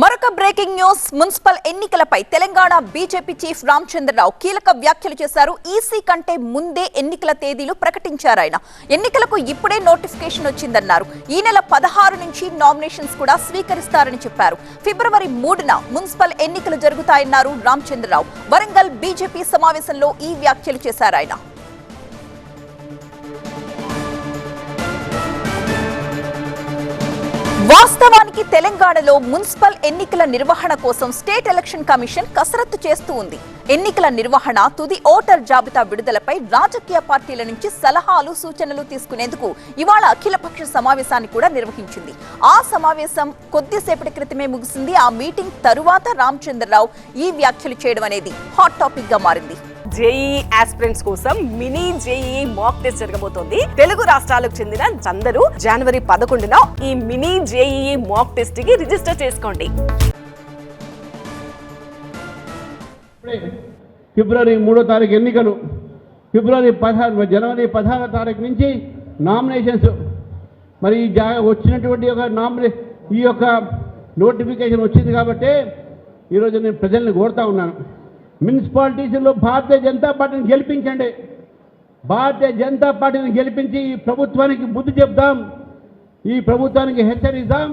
మరొక breaking news. Municipal ఎన్నికలపై Telangana BJP chief Ramachandra Rao కీలక వ్యాఖ్యలు చేశారు. ఈసీ కంటే ముందే ఎన్నికల తేదీలు ప్రకటించారు. ఆయన ఎన్నికలకు ఇప్పుడే నోటిఫికేషన్ వచ్చిందన్నారు. ఈ నెల 16 నుంచి నామినేషన్స్ కూడా స్వీకరిస్తారని చెప్పారు. ఫిబ్రవరి 3న మున్సిపల్ ఎన్నికలు జరుగుతాయన్నారు రామచంద్రరావు. వరంగల్ బీజేపీ సమావేశంలో ఈ వ్యాఖ్యలు చేశారు ఆయన. వాస్తవానికి తెలంగాణలో మున్సిపల్ ఎన్నికల నిర్వహణ కోసం స్టేట్ ఎలక్షన్ కమిషన్ కసరత్తు చేస్తూ ఉంది. ఎన్నికల నిర్వహణ, తుది ఓటర్ జాబితా విడుదలపై రాజకీయ పార్టీల నుంచి సలహాలు, సూచనలు తీసుకునేందుకు ఇవాళ అఖిలపక్ష సమావేశాన్ని కూడా నిర్వహించింది. ఆ సమావేశం కొద్దిసేపటి క్రితమే ముగిసింది. ఆ మీటింగ్ తరువాత రామచంద్రరావు ఈ వ్యాఖ్యలు చేయడం అనేది హాట్ టాపిక్ గా మారింది. జేఈ ఆస్పిరెంట్స్ కోసం మినీ జేఈ మాక్ టెస్ట్ జరగబోతోంది. తెలుగు రాష్ట్రాలకు చెందిన అందరూ జనవరి 11న ఈ మినీ జేఈ మాక్ టెస్ట్ కి రిజిస్టర్ చేసుకోండి. ఫిబ్రవరి 3వ తారీఖు ఎన్నికలు, జనవరి 16వ తారీఖు నుంచి నామినేషన్స్. మరి వచ్చినటువంటి ఈ యొక్క నోటిఫికేషన్ వచ్చింది కాబట్టి ఈరోజు నేను ప్రజల్ని కోరుతా ఉన్నాను, మున్సిపాలిటీస్లో భారతీయ జనతా పార్టీని గెలిపించండి. భారతీయ జనతా పార్టీని గెలిపించి ఈ ప్రభుత్వానికి బుద్ధి చెప్దాం, ఈ ప్రభుత్వానికి హెచ్చరిద్దాం.